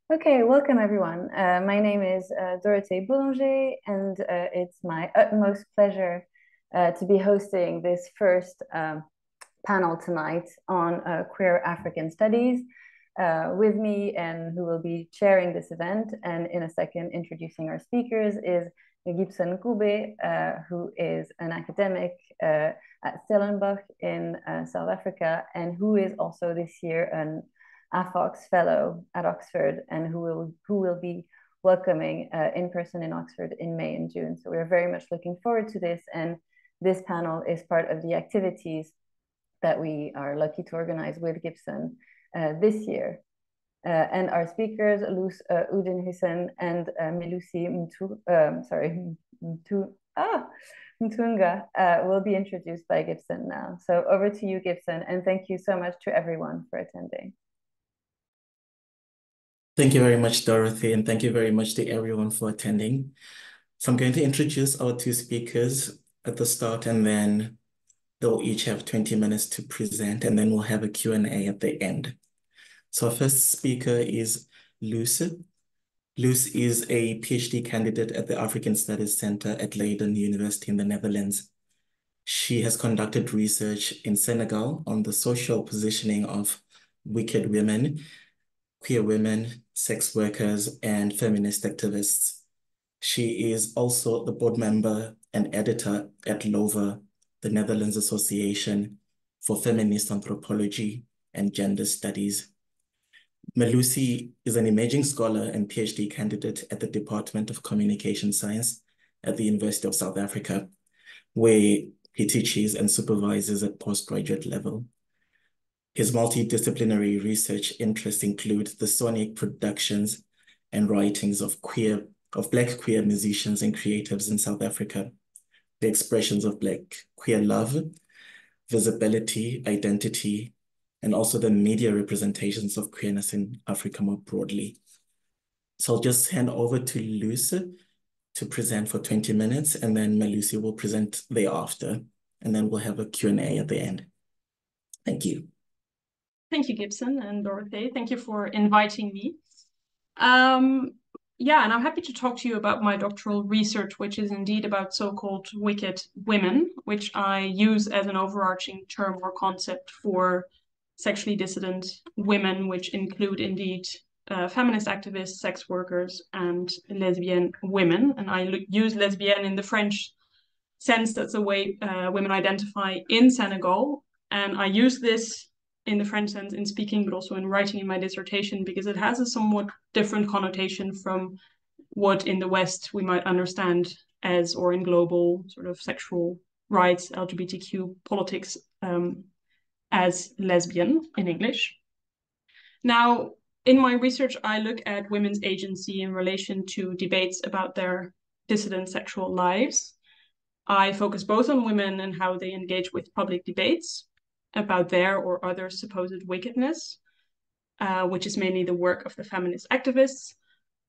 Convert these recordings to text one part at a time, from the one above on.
Okay, welcome everyone. My name is Dorothée Boulanger, and it's my utmost pleasure to be hosting this first panel tonight on queer African studies. With me and who will be chairing this event, and in a second introducing our speakers, is Gibson Ncube, who is an academic at Stellenbosch in South Africa, and who is also this year an AFOX fellow at Oxford, and who will be welcoming in person in Oxford in May and June. So we're very much looking forward to this, and this panel is part of the activities that we are lucky to organize with Gibson this year. And our speakers, Luz Udin-Hussein and Melusi Mtunga, will be introduced by Gibson now. So over to you, Gibson, and thank you so much to everyone for attending. Thank you very much, Dorothy, and thank you very much to everyone for attending. So I'm going to introduce our two speakers at the start, and then they'll each have 20 minutes to present, and then we'll have a Q&A at the end. So our first speaker is Luz. Luz is a PhD candidate at the African Studies Center at Leiden University in the Netherlands. She has conducted research in Senegal on the social positioning of wicked women, queer women, sex workers, and feminist activists. She is also the board member and editor at LOVA, the Netherlands Association for Feminist Anthropology and Gender Studies. Melusi is an emerging scholar and PhD candidate at the Department of Communication Science at the University of South Africa, where he teaches and supervises at postgraduate level. His multidisciplinary research interests include the sonic productions and writings of Black queer musicians and creatives in South Africa, the expressions of Black queer love, visibility, identity, and also the media representations of queerness in Africa more broadly. So I'll just hand over to Luz to present for 20 minutes, and then Melusi will present thereafter, and then we'll have a Q&A at the end. Thank you. Thank you, Gibson and Dorothée. Thank you for inviting me. Yeah, and I'm happy to talk to you about my doctoral research, which is indeed about so-called wicked women, which I use as an overarching term or concept for sexually dissident women, which include indeed feminist activists, sex workers, and lesbian women. And I use lesbian in the French sense. That's the way women identify in Senegal. And I use this in the French sense in speaking, but also in writing in my dissertation, because it has a somewhat different connotation from what in the West we might understand as, or in global sort of sexual rights, LGBTQ politics, as lesbian in English. Now, in my research, I look at women's agency in relation to debates about their dissident sexual lives. I focus both on women and how they engage with public debates about their or other supposed wickedness, which is mainly the work of the feminist activists,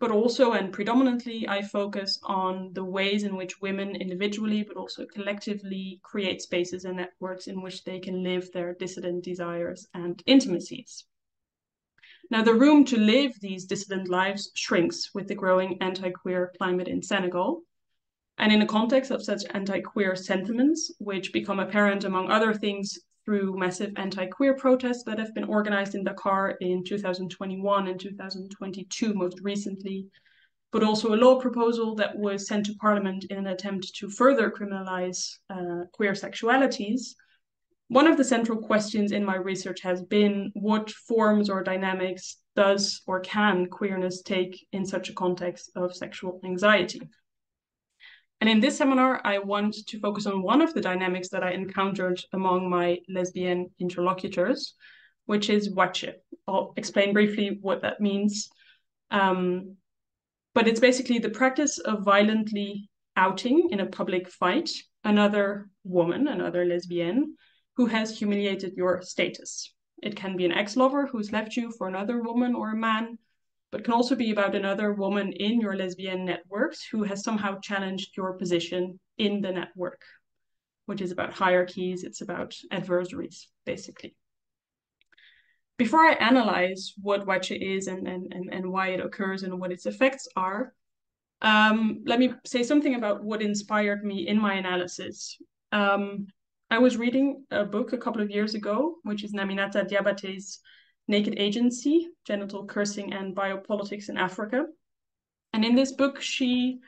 but also and predominantly I focus on the ways in which women individually, but also collectively create spaces and networks in which they can live their dissident desires and intimacies. Now, the room to live these dissident lives shrinks with the growing anti-queer climate in Senegal. And in the context of such anti-queer sentiments, which become apparent among other things through massive anti-queer protests that have been organized in Dakar in 2021 and 2022 most recently, but also a law proposal that was sent to Parliament in an attempt to further criminalize queer sexualities. One of the central questions in my research has been what forms or dynamics does or can queerness take in such a context of sexual anxiety? And in this seminar, I want to focus on one of the dynamics that I encountered among my lesbian interlocutors, which is wache. I'll explain briefly what that means. But it's basically the practice of violently outing in a public fight another woman, another lesbian, who has humiliated your status. It can be an ex-lover who's left you for another woman or a man, but can also be about another woman in your lesbian networks who has somehow challenged your position in the network, which is about hierarchies, it's about adversaries, basically. before I analyze what wache is and why it occurs and what its effects are, let me say something about what inspired me in my analysis. I was reading a book a couple of years ago, which is Naminata Diabaté's Naked Agency, Genital Cursing and Biopolitics in Africa. And in this book, she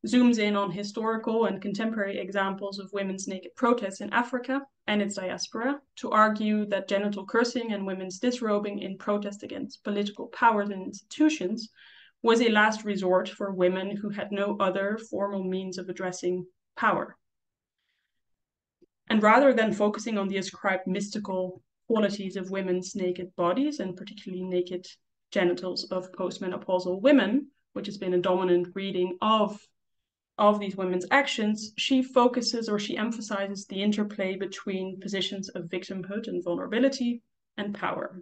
zooms in on historical and contemporary examples of women's naked protests in Africa and its diaspora to argue that genital cursing and women's disrobing in protest against political powers and institutions was a last resort for women who had no other formal means of addressing power. And rather than focusing on the ascribed mystical qualities of women's naked bodies, and particularly naked genitals of postmenopausal women, which has been a dominant reading of these women's actions, she focuses or she emphasizes the interplay between positions of victimhood and vulnerability and power.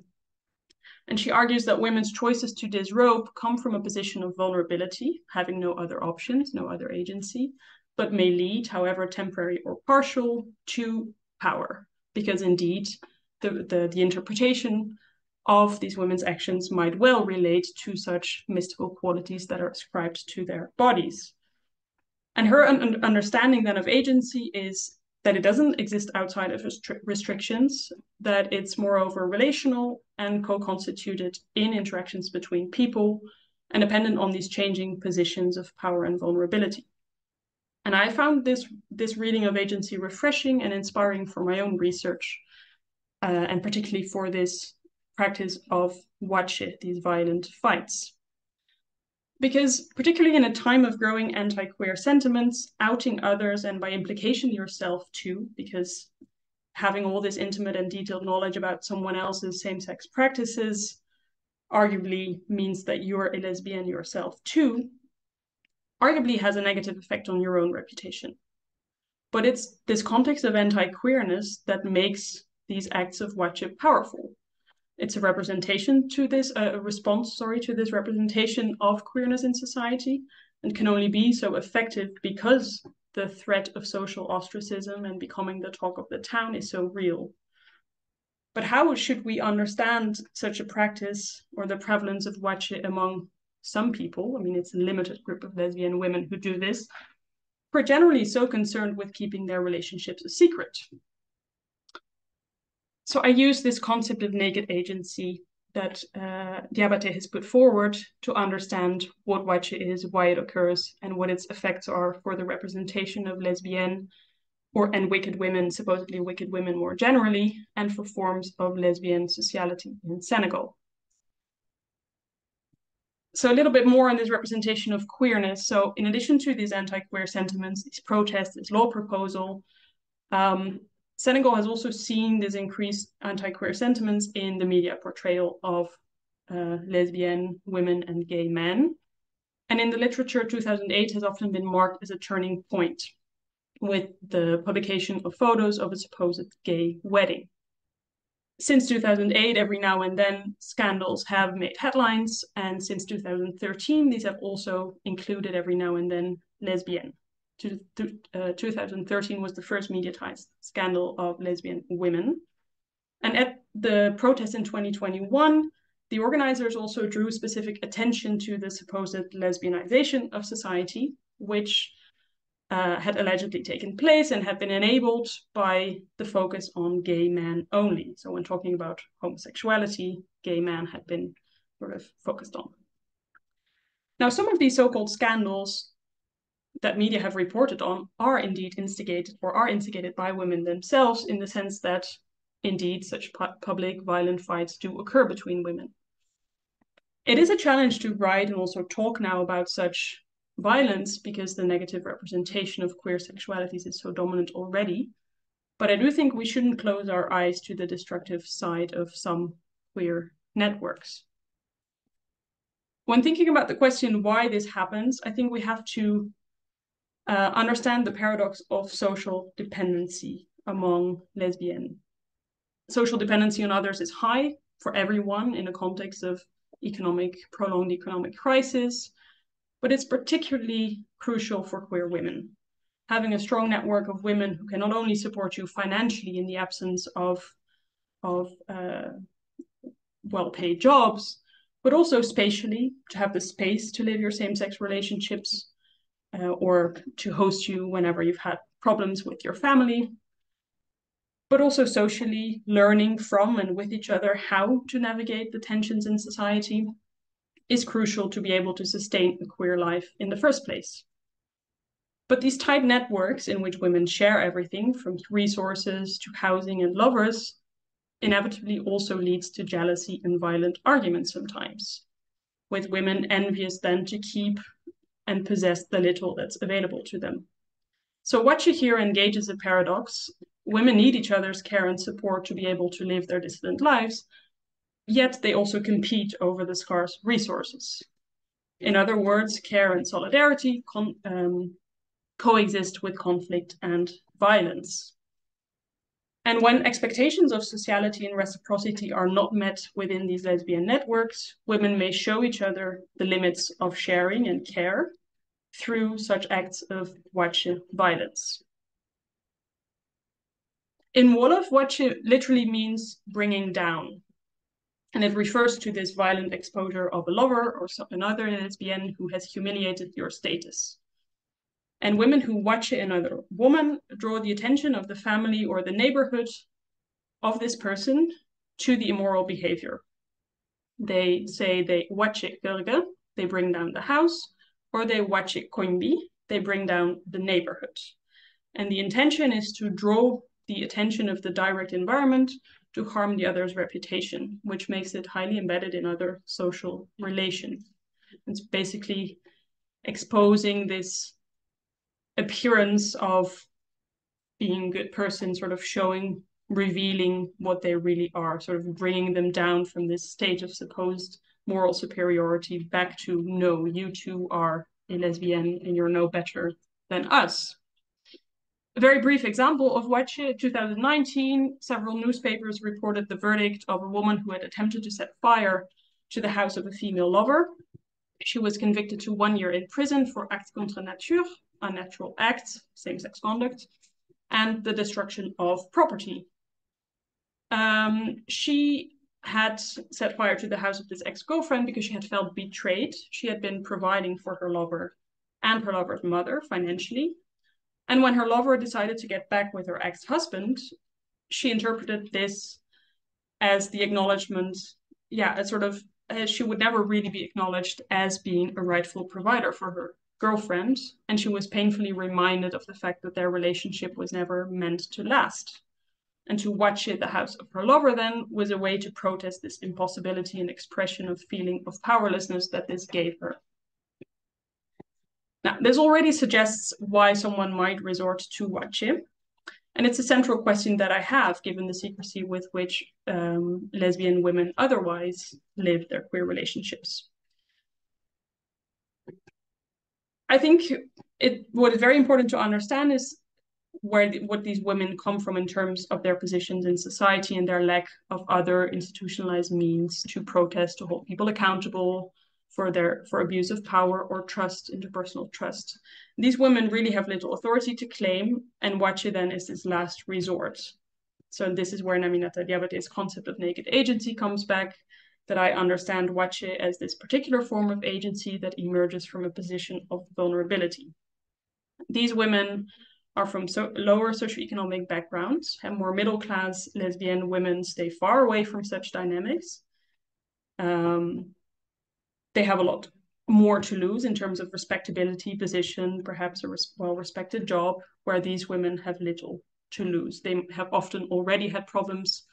And she argues that women's choices to disrobe come from a position of vulnerability, having no other options, no other agency, but may lead, however temporary or partial, to power. Because indeed, the interpretation of these women's actions might well relate to such mystical qualities that are ascribed to their bodies. And her understanding then of agency is that it doesn't exist outside of restrictions, that it's moreover relational and co-constituted in interactions between people and dependent on these changing positions of power and vulnerability. And I found this reading of agency refreshing and inspiring for my own research, and particularly for this practice of wache, these violent fights. Because particularly in a time of growing anti-queer sentiments, outing others and by implication yourself too, because having all this intimate and detailed knowledge about someone else's same-sex practices arguably means that you're a lesbian yourself too, arguably has a negative effect on your own reputation. But it's this context of anti-queerness that makes these acts of wache powerful. It's a representation to this, a response, to this representation of queerness in society, and can only be so effective because the threat of social ostracism and becoming the talk of the town is so real. But how should we understand such a practice or the prevalence of wache among some people? I mean, it's a limited group of lesbian women who do this, who are generally so concerned with keeping their relationships a secret. So I use this concept of naked agency that Diabaté has put forward to understand what wache is, why it occurs, and what its effects are for the representation of lesbian and wicked women, supposedly wicked women more generally, and for forms of lesbian sociality in Senegal. So a little bit more on this representation of queerness. So in addition to these anti-queer sentiments, these protests, this law proposal, Senegal has also seen this increased anti-queer sentiments in the media portrayal of lesbian women and gay men. And in the literature, 2008 has often been marked as a turning point with the publication of photos of a supposed gay wedding. Since 2008, every now and then, scandals have made headlines. And since 2013, these have also included every now and then lesbian. 2013 was the first mediatized scandal of lesbian women. And at the protest in 2021, the organizers also drew specific attention to the supposed lesbianization of society, which had allegedly taken place and had been enabled by the focus on gay men only. So when talking about homosexuality, gay men had been sort of focused on. Now, some of these so-called scandals that media have reported on are indeed instigated by women themselves, in the sense that indeed such public violent fights do occur between women. It is a challenge to write and also talk now about such violence because the negative representation of queer sexualities is so dominant already. But I do think we shouldn't close our eyes to the destructive side of some queer networks. When thinking about the question why this happens, I think we have to understand the paradox of social dependency among lesbian. Social dependency on others is high for everyone in a context of prolonged economic crisis, but it's particularly crucial for queer women. Having a strong network of women who can not only support you financially in the absence of well-paid jobs, but also spatially, to have the space to live your same-sex relationships, or to host you whenever you've had problems with your family, but also socially, learning from and with each other how to navigate the tensions in society is crucial to be able to sustain a queer life in the first place. But these tight networks in which women share everything from resources to housing and lovers inevitably also leads to jealousy and violent arguments sometimes, with women envious then to keep and possess the little that's available to them. So what you hear engages a paradox. Women need each other's care and support to be able to live their dissident lives, yet they also compete over the scarce resources. In other words, care and solidarity coexist with conflict and violence. And when expectations of sociality and reciprocity are not met within these lesbian networks, women may show each other the limits of sharing and care through such acts of watje violence. In Wolof, watje literally means bringing down, and it refers to this violent exposure of a lover or another lesbian who has humiliated your status. And women who watje another woman draw the attention of the family or the neighborhood of this person to the immoral behavior. They say they watje Gurge, they bring down the house, or they watje Koimbi, they bring down the neighborhood. And the intention is to draw the attention of the direct environment to harm the other's reputation, which makes it highly embedded in other social relations. It's basically exposing this appearance of being a good person, sort of showing, revealing what they really are, sort of bringing them down from this stage of supposed moral superiority back to, no, you two are a lesbian and you're no better than us. A very brief example of watje, 2019, several newspapers reported the verdict of a woman who had attempted to set fire to the house of a female lover. She was convicted to 1 year in prison for acte contre nature, unnatural acts, same-sex conduct, and the destruction of property. She had set fire to the house of this ex-girlfriend because she had felt betrayed. She had been providing for her lover and her lover's mother financially. And when her lover decided to get back with her ex-husband, she interpreted this as the acknowledgement, as sort of, she would never really be acknowledged as being a rightful provider for her girlfriend. And she was painfully reminded of the fact that their relationship was never meant to last. And to watch the house of her lover then was a way to protest this impossibility and expression of feeling of powerlessness that this gave her. Now, this already suggests why someone might resort to watje. And it's a central question that I have, given the secrecy with which lesbian women otherwise live their queer relationships. I think what is very important to understand is what these women come from in terms of their positions in society and their lack of other institutionalized means to protest, to hold people accountable for abuse of power or trust, interpersonal trust. These women really have little authority to claim, and watje then is this last resort. So this is where Naminata Diabate's concept of naked agency comes back, that I understand watje as this particular form of agency that emerges from a position of vulnerability. These women are from lower socioeconomic backgrounds, and more middle-class lesbian women stay far away from such dynamics. They have a lot more to lose in terms of respectability, position, perhaps a well-respected job, where these women have little to lose. They have often already had problems,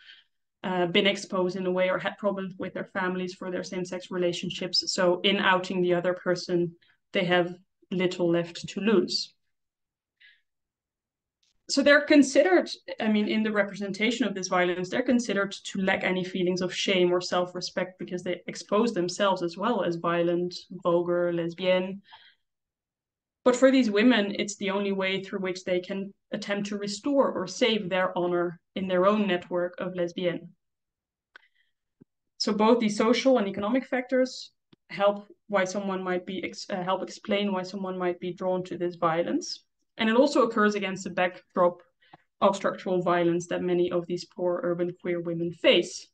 been exposed in a way, or had problems with their families for their same-sex relationships. So in outing the other person, they have little left to lose. So they're considered, in the representation of this violence, they're considered to lack any feelings of shame or self-respect because they expose themselves as well as violent, vulgar, lesbian. But for these women, it's the only way through which they can attempt to restore or save their honor in their own network of lesbian. So both the social and economic factors help explain why someone might be drawn to this violence. And it also occurs against the backdrop of structural violence that many of these poor urban queer women face.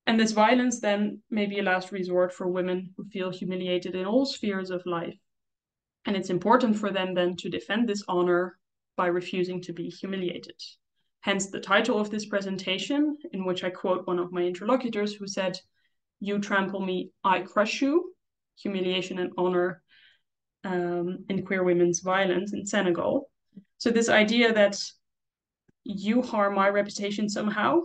And this violence then may be a last resort for women who feel humiliated in all spheres of life. And it's important for them then to defend this honor by refusing to be humiliated. Hence the title of this presentation, in which I quote one of my interlocutors who said, "You trample me, I crush you, humiliation and honor in queer women's violence in Senegal." So this idea that you harm my reputation somehow,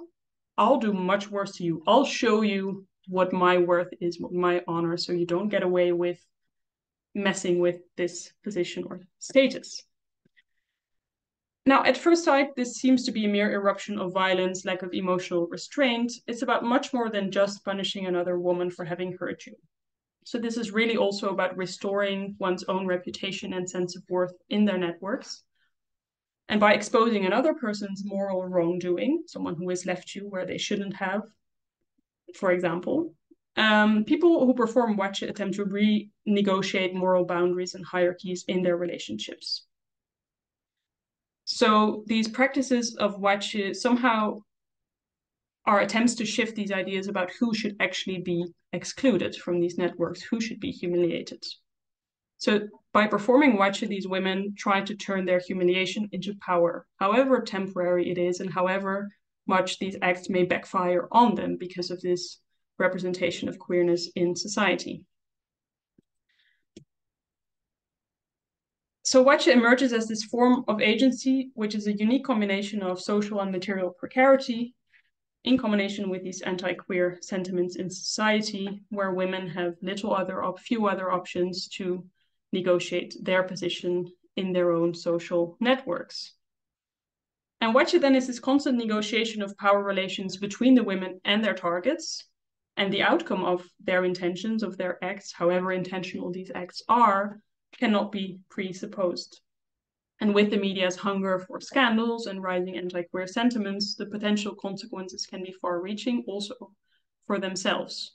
I'll do much worse to you. I'll show you what my worth is, what my honor, so you don't get away with messing with this position or status. Now, at first sight, this seems to be a mere eruption of violence, lack of emotional restraint. It's about much more than just punishing another woman for having hurt you. So this is really also about restoring one's own reputation and sense of worth in their networks. And by exposing another person's moral wrongdoing, someone who has left you where they shouldn't have, for example, people who perform wache attempt to renegotiate moral boundaries and hierarchies in their relationships. So these practices of wache somehow are attempts to shift these ideas about who should actually be excluded from these networks, who should be humiliated. So by performing wache, these women try to turn their humiliation into power, however temporary it is, and however much these acts may backfire on them because of this representation of queerness in society. So wache emerges as this form of agency, which is a unique combination of social and material precarity in combination with these anti-queer sentiments in society, where women have few other options to negotiate their position in their own social networks. And wache then is this constant negotiation of power relations between the women and their targets, and the outcome of their intentions, of their acts, however intentional these acts are, cannot be presupposed. And with the media's hunger for scandals and rising anti-queer sentiments, the potential consequences can be far-reaching also for themselves.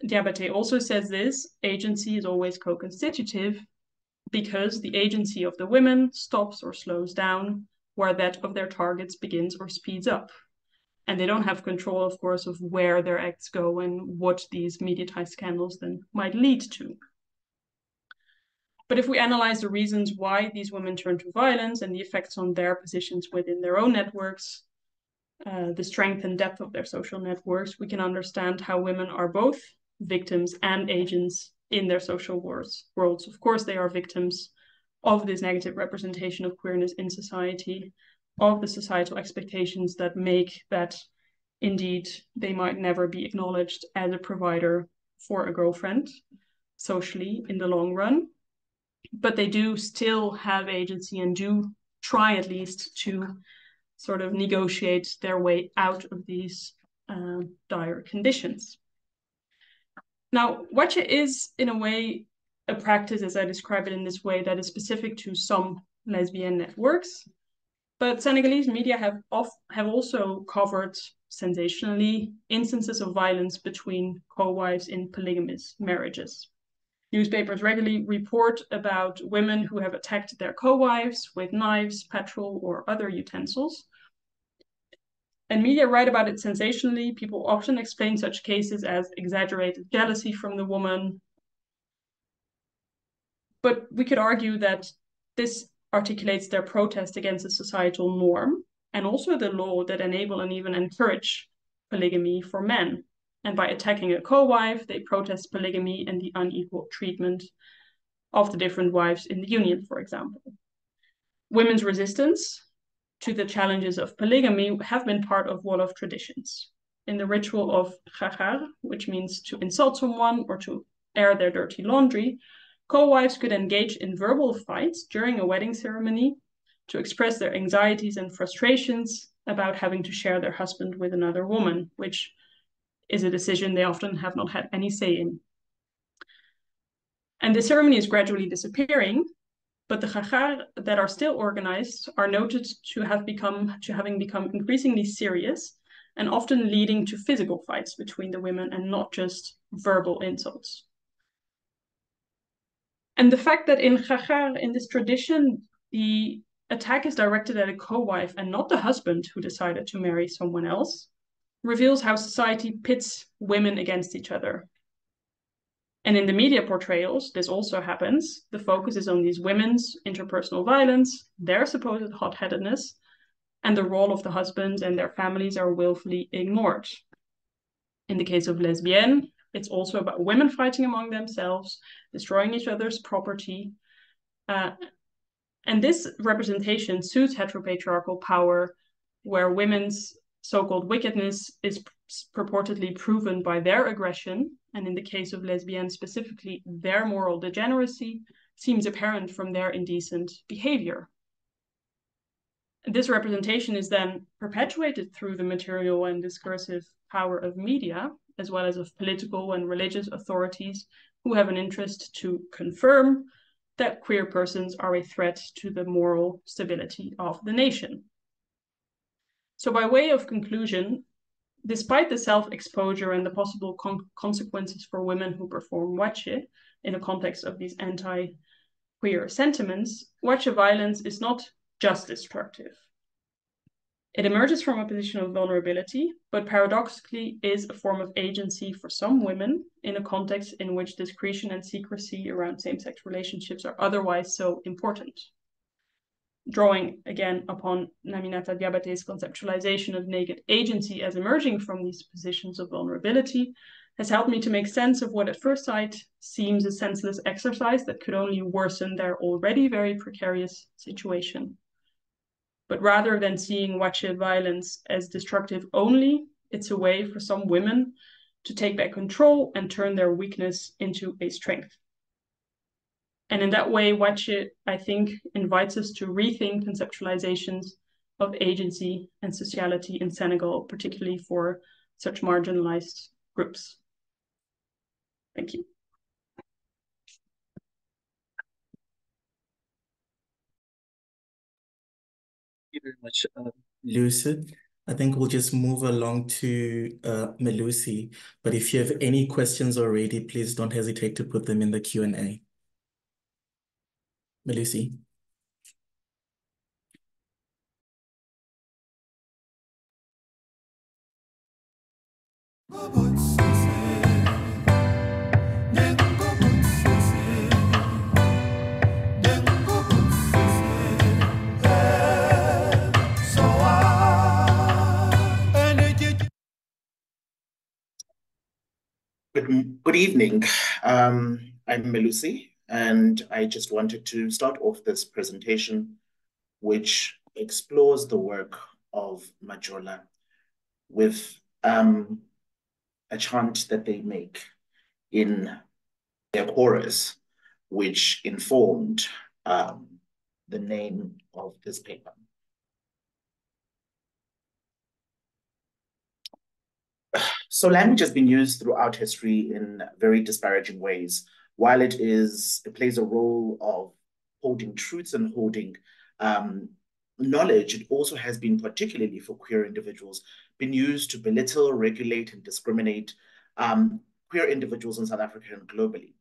Diabaté also says this: agency is always co-constitutive because the agency of the women stops or slows down where that of their targets begins or speeds up. And they don't have control, of course, of where their acts go and what these mediatized scandals then might lead to. But if we analyze the reasons why these women turn to violence and the effects on their positions within their own networks, the strength and depth of their social networks, we can understand how women are both victims and agents in their social worlds. Of course, they are victims of this negative representation of queerness in society, of the societal expectations that make that indeed they might never be acknowledged as a provider for a girlfriend socially in the long run. But they do still have agency and do try at least to sort of negotiate their way out of these dire conditions. Now, wache is in a way a practice, as I describe it in this way, that is specific to some lesbian networks. But Senegalese media have also covered sensationally instances of violence between co-wives in polygamous marriages. Newspapers regularly report about women who have attacked their co-wives with knives, petrol, or other utensils. And media write about it sensationally. People often explain such cases as exaggerated jealousy from the woman. But we could argue that this articulates their protest against a societal norm and also the law that enable and even encourage polygamy for men. And by attacking a co-wife, they protest polygamy and the unequal treatment of the different wives in the union, for example. Women's resistance to the challenges of polygamy have been part of Wolof traditions. In the ritual of khagar, which means to insult someone or to air their dirty laundry, co-wives could engage in verbal fights during a wedding ceremony to express their anxieties and frustrations about having to share their husband with another woman, which is a decision they often have not had any say in. And the ceremony is gradually disappearing, but the khagar that are still organized are noted to having become increasingly serious and often leading to physical fights between the women and not just verbal insults. And the fact that in khagar, in this tradition, the attack is directed at a co-wife and not the husband who decided to marry someone else, reveals how society pits women against each other. And in the media portrayals, this also happens. The focus is on these women's interpersonal violence, their supposed hot-headedness, and the role of the husbands and their families are willfully ignored. In the case of Lesbiennes, it's also about women fighting among themselves, destroying each other's property. And this representation suits heteropatriarchal power, where women's so-called wickedness is purportedly proven by their aggression, and in the case of Lesbiennes specifically, their moral degeneracy seems apparent from their indecent behavior. This representation is then perpetuated through the material and discursive power of media, as well as of political and religious authorities who have an interest to confirm that queer persons are a threat to the moral stability of the nation. So by way of conclusion, despite the self-exposure and the possible consequences for women who perform wache in the context of these anti-queer sentiments, wache violence is not just destructive. It emerges from a position of vulnerability, but paradoxically is a form of agency for some women in a context in which discretion and secrecy around same-sex relationships are otherwise so important. Drawing again upon Naminata Diabate's conceptualization of naked agency as emerging from these positions of vulnerability has helped me to make sense of what at first sight seems a senseless exercise that could only worsen their already very precarious situation. But rather than seeing wache violence as destructive only, it's a way for some women to take back control and turn their weakness into a strength. And in that way, wache, I think, invites us to rethink conceptualizations of agency and sociality in Senegal, particularly for such marginalized groups. Thank you. Thank you very much, Lucid. I think we'll just move along to Melusi. But if you have any questions already, please don't hesitate to put them in the Q&A. Melusi. Good evening. I'm Melusi, and I just wanted to start off this presentation, which explores the work of Majola with a chant that they make in their chorus, which informed the name of this paper. So language has been used throughout history in very disparaging ways. While it plays a role of holding truths and holding knowledge, it also has been, particularly for queer individuals, been used to belittle, regulate, and discriminate queer individuals in South Africa and globally.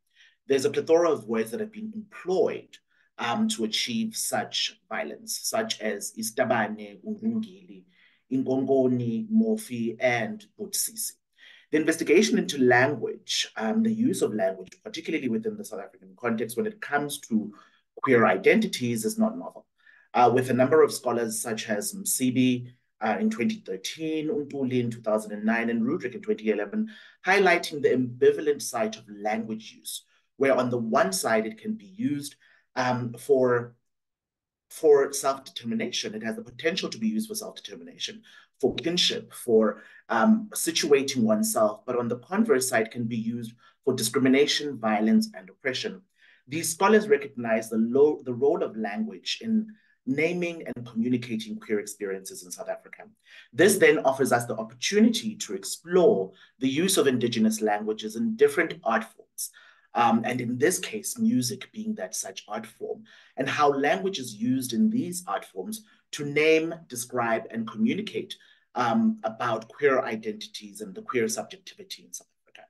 There's a plethora of words that have been employed to achieve such violence, such as Istabane, Ungungili, Ingongoni, Morphi, and Botsisi. The investigation into language, the use of language, particularly within the South African context when it comes to queer identities, is not novel. With a number of scholars such as Msibi in 2013, Untuli in 2009, and Rudrick in 2011, highlighting the ambivalent side of language use, where on the one side it can be used for self-determination. It has the potential to be used for self-determination, for kinship, for situating oneself, but on the converse side can be used for discrimination, violence, and oppression. These scholars recognize the role of language in naming and communicating queer experiences in South Africa. This then offers us the opportunity to explore the use of indigenous languages in different art forms, and in this case, music being that such art form, and how language is used in these art forms to name, describe, and communicate about queer identities and the queer subjectivity in South Africa.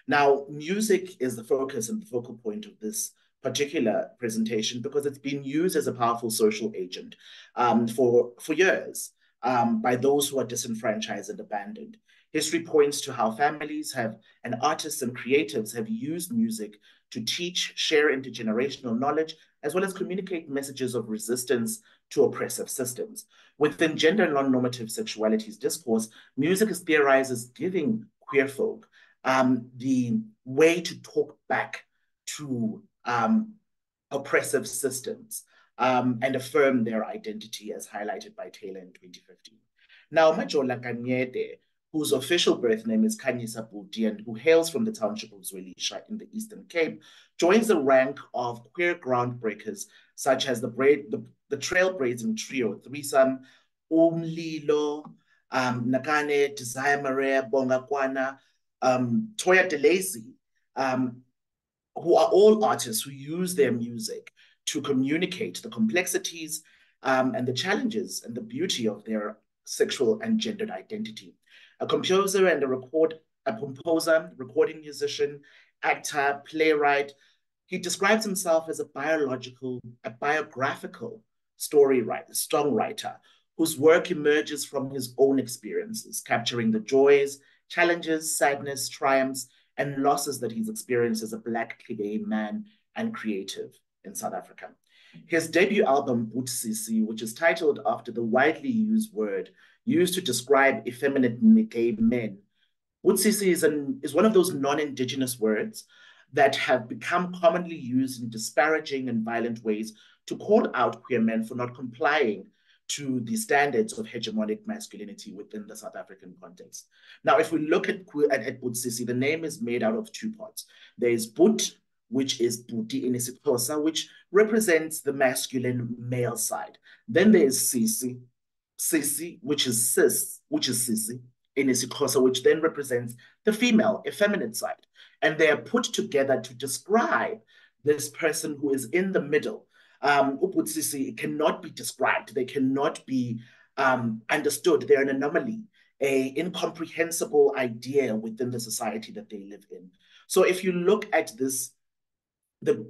Now, music is the focus and the focal point of this particular presentation because it's been used as a powerful social agent for years by those who are disenfranchised and abandoned. History points to how families and artists and creatives have used music to teach, share intergenerational knowledge, as well as communicate messages of resistance to oppressive systems. Within gender and non-normative sexualities discourse, music is theorized as giving queer folk the way to talk back to oppressive systems and affirm their identity, as highlighted by Taylor in 2015. Now, Majola Kanyete, whose official birth name is Khanyisa Budi and who hails from the township of Zwelisha in the Eastern Cape, joins the rank of queer groundbreakers such as the trailblazing trio Threesome, Umlilo, Nakane, Desire Maria, Bonga Kwana, Toya DeLacy, who are all artists who use their music to communicate the complexities and the challenges and the beauty of their sexual and gendered identity. A composer, recording musician, actor, playwright. He describes himself as a biographical songwriter whose work emerges from his own experiences, capturing the joys, challenges, sadness, triumphs, and losses that he's experienced as a Black gay man and creative in South Africa. His debut album, Butsisi, which is titled after the widely used word used to describe effeminate gay men, Butsisi is one of those non-Indigenous words that have become commonly used in disparaging and violent ways to call out queer men for not complying to the standards of hegemonic masculinity within the South African context. Now, if we look at Butsisi, the name is made out of two parts. There is But, which is Buti in isiXhosa, which represents the masculine male side. Then there is Sisi, which is Sisi in isiXhosa, which then represents the female, effeminate side. And they are put together to describe this person who is in the middle. Ubutsisi cannot be described. They cannot be understood. They're an anomaly, an incomprehensible idea within the society that they live in. So if you look at this, the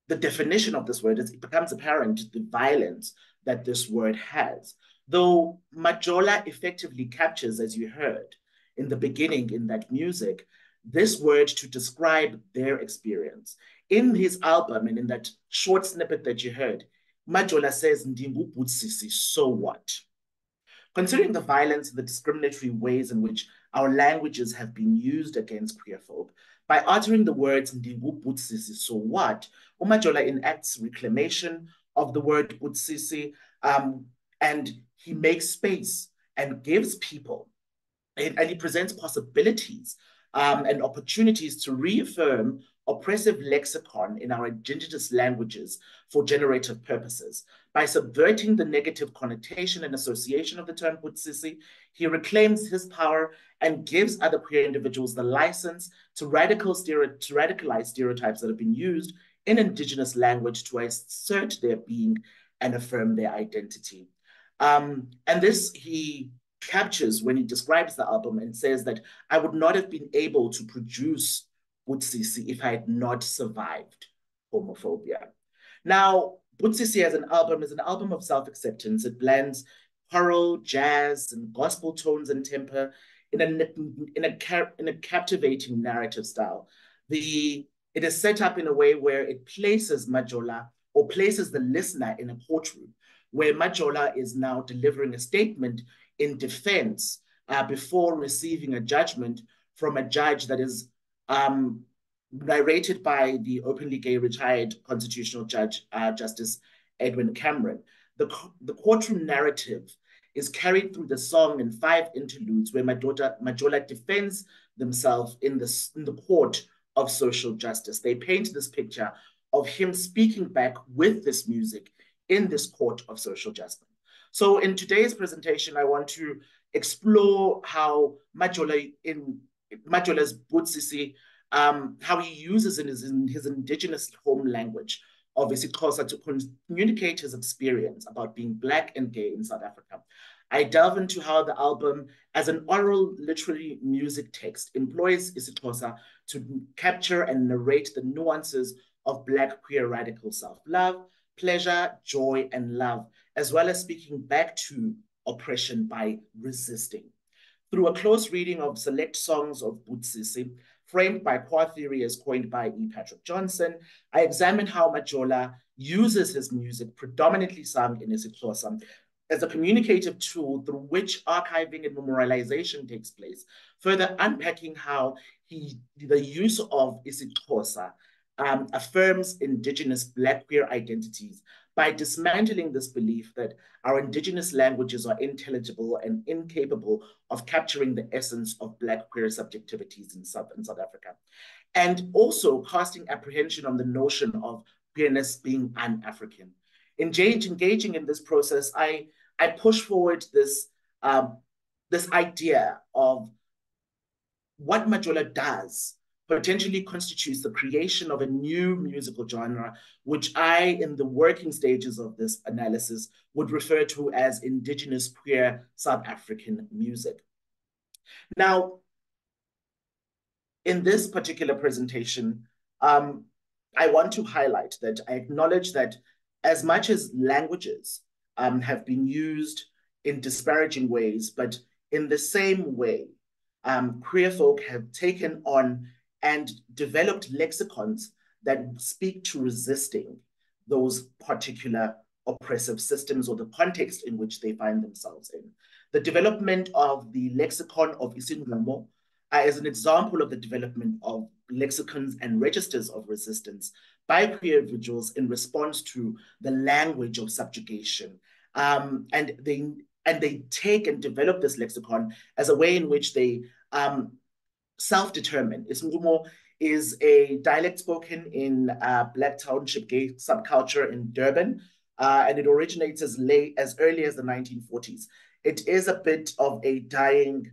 definition of this word, it becomes apparent the violence that this word has. Though Majola effectively captures, as you heard in the beginning in that music, this word to describe their experience. In his album and in that short snippet that you heard, Majola says, Ndingu Butsisi, so what? Considering the violence and the discriminatory ways in which our languages have been used against queer folk, by uttering the words Ndingu Butsisi, so what, Umajola enacts reclamation of the word Butsisi, and he makes space and gives people, and he presents possibilities and opportunities to reaffirm oppressive lexicon in our indigenous languages for generative purposes. By subverting the negative connotation and association of the term Butsisi, he reclaims his power and gives other queer individuals the license to radicalize stereotypes that have been used in indigenous language to assert their being and affirm their identity. And this he captures when he describes the album and says that I would not have been able to produce Butsisi if I had not survived homophobia. Now, Butsisi as an album is an album of self-acceptance. It blends choral, jazz, and gospel tones and tempo in a captivating narrative style. It is set up in a way where it places Majola or places the listener in a courtroom where Majola is now delivering a statement in defense before receiving a judgment from a judge that is narrated by the openly gay retired constitutional judge, Justice Edwin Cameron. The courtroom narrative is carried through the song in 5 interludes where Majola defends themselves in the court of social justice. They paint this picture of him speaking back with this music in this court of social justice. So in today's presentation, I want to explore how Majola's Butsisi, how he uses in his indigenous home language of isiXhosa to communicate his experience about being Black and gay in South Africa. I delve into how the album, as an oral literary music text, employs isiXhosa to capture and narrate the nuances of Black queer radical self-love, pleasure, joy, and love, as well as speaking back to oppression by resisting. through a close reading of select songs of Butsisi, framed by core theory as coined by E. Patrick Johnson, I examine how Majola uses his music, predominantly sung in isiXhosa, as a communicative tool through which archiving and memorialization takes place, further unpacking how the use of isiXhosa affirms indigenous Black queer identities by dismantling this belief that our indigenous languages are intelligible and incapable of capturing the essence of Black queer subjectivities in South Africa. And also casting apprehension on the notion of queerness being un-African. Engaging in this process, I push forward this idea of what Majola does potentially constitutes the creation of a new musical genre, which I, in the working stages of this analysis, would refer to as indigenous queer South African music. Now, in this particular presentation, I want to highlight that I acknowledge that as much as languages have been used in disparaging ways, but in the same way, queer folk have taken on and developed lexicons that speak to resisting those particular oppressive systems or the context in which they find themselves in. The development of the lexicon of isiNgqumo is an example of the development of lexicons and registers of resistance by queer individuals in response to the language of subjugation. And they take and develop this lexicon as a way in which they self-determine. isiNgqumo is a dialect spoken in Black Township gay subculture in Durban, and it originates as early as the 1940s. It is a bit of a dying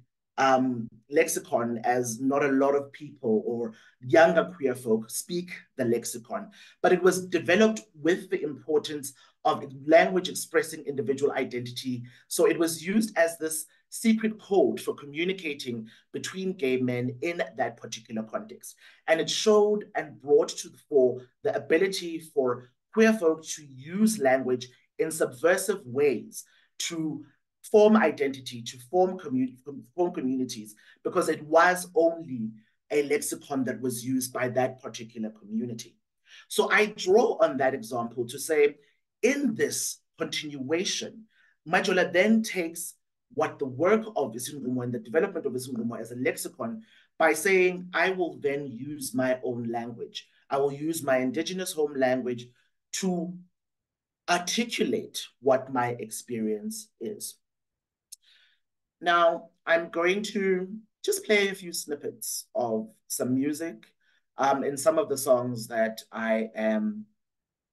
lexicon, as not a lot of people or younger queer folk speak the lexicon, but it was developed with the importance of language expressing individual identity. So it was used as this secret code for communicating between gay men in that particular context. And it showed and brought to the fore the ability for queer folk to use language in subversive ways to form identity, to form communities, because it was only a lexicon that was used by that particular community. So I draw on that example to say, in this continuation, Majola then takes what the work of isiNgqumo and the development of isiNgqumo as a lexicon by saying, I will then use my own language. I will use my indigenous home language to articulate what my experience is. Now, I'm going to just play a few snippets of some music in some of the songs that I am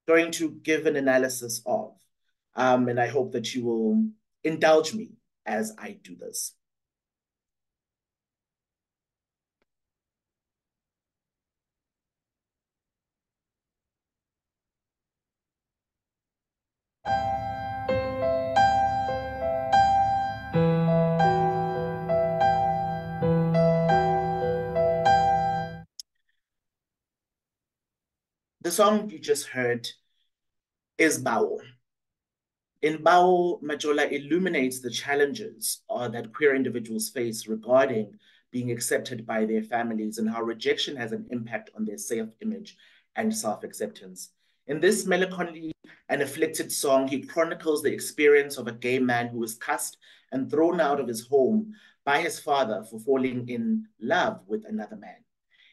going to give an analysis of. And I hope that you will indulge me as I do this. The song you just heard is Bao. In Bao, Majola illuminates the challenges that queer individuals face regarding being accepted by their families and how rejection has an impact on their self-image and self-acceptance. In this melancholy and afflicted song, he chronicles the experience of a gay man who was cast and thrown out of his home by his father for falling in love with another man.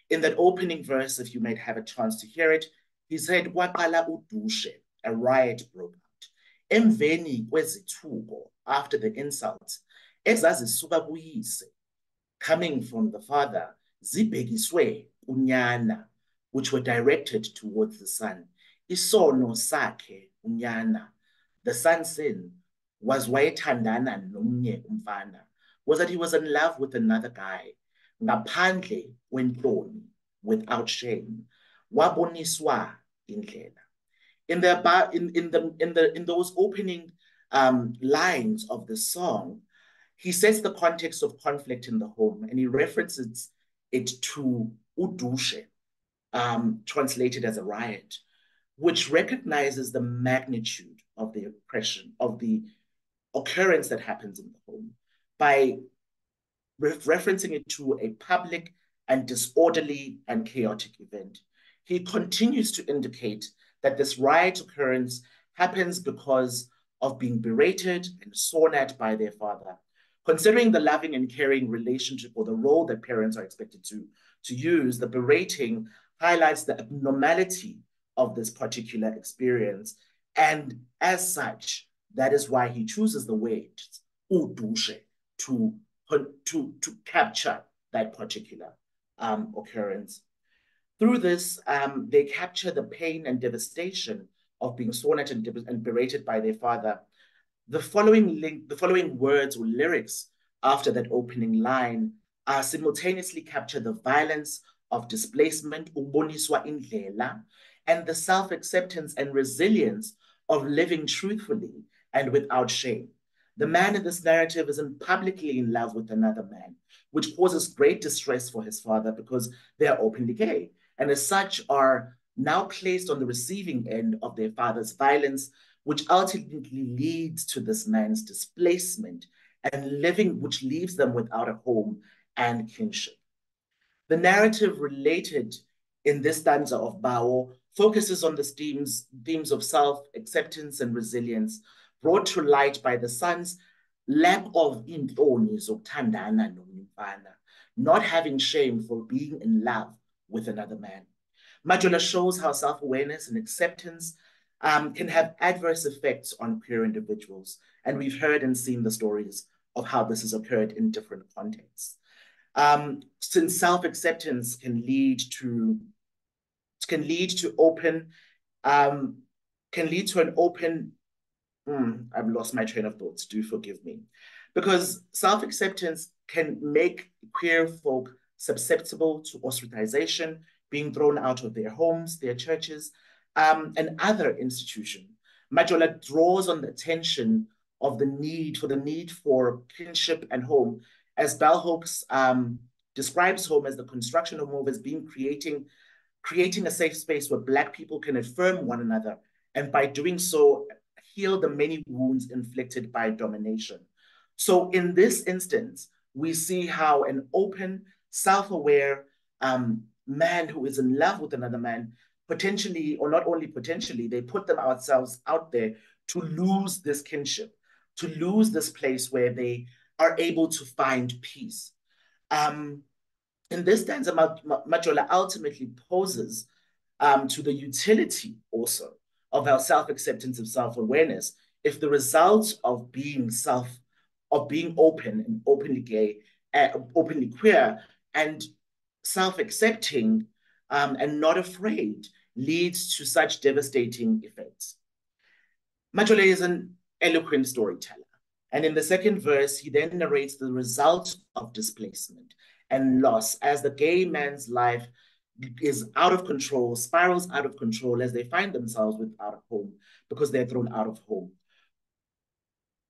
In that opening verse, if you might have a chance to hear it, he said, "Waqala udushe," a riot broke out. Emveni kwezithuko, after the insults, ezazisuka kuyise, coming from the father, zibhekiswe unyana, which were directed towards the son. Isono sakhe unyana, the son's sin, was wayethandana nomnye umfana, was that he was in love with another guy, ngaphandle kwenhloni, without shame, waboniswa indlela. In those opening lines of the song, he sets the context of conflict in the home, and he references it to udushe, translated as a riot, which recognizes the magnitude of the oppression, of the occurrence that happens in the home, by referencing it to a public and disorderly and chaotic event. He continues to indicate that this riot occurrence happens because of being berated and sworn at by their father. Considering the loving and caring relationship or the role that parents are expected to use, the berating highlights the abnormality of this particular experience. And as such, that is why he chooses the word udushe to capture that particular occurrence. Through this, they capture the pain and devastation of being sworn at and berated by their father. The following words or lyrics after that opening line simultaneously capture the violence of displacement, uboniswa indlela, and the self-acceptance and resilience of living truthfully and without shame. The man in this narrative isn't publicly in love with another man, which causes great distress for his father because they are openly gay, and as such are now placed on the receiving end of their father's violence, which ultimately leads to this man's displacement and living, which leaves them without a home and kinship. The narrative related in this stanza of Bao focuses on the themes of self-acceptance and resilience, brought to light by the son's lack of intloni zokuthandana nomfana, not having shame for being in love with another man. Majola shows how self-awareness and acceptance can have adverse effects on queer individuals. And we've heard and seen the stories of how this has occurred in different contexts. Since self-acceptance can lead to an open, I've lost my train of thoughts, do forgive me. Because self-acceptance can make queer folk susceptible to ostracization, being thrown out of their homes, their churches, and other institutions. Majola draws on the attention of the need for kinship and home, as Bell Hooks describes home as the construction of home as being creating a safe space where Black people can affirm one another, and by doing so, heal the many wounds inflicted by domination. So in this instance, we see how an open, self-aware man who is in love with another man, potentially, or not only potentially, they put themselves out there to lose this kinship, to lose this place where they are able to find peace. In this stanza, Majola ultimately poses to the utility also of our self-acceptance and self-awareness if the result of being open and openly gay, openly queer, and self-accepting and not afraid leads to such devastating effects. Majola is an eloquent storyteller. And in the second verse, he then narrates the result of displacement and loss as the gay man's life is out of control, spirals out of control as they find themselves without a home because they're thrown out of home.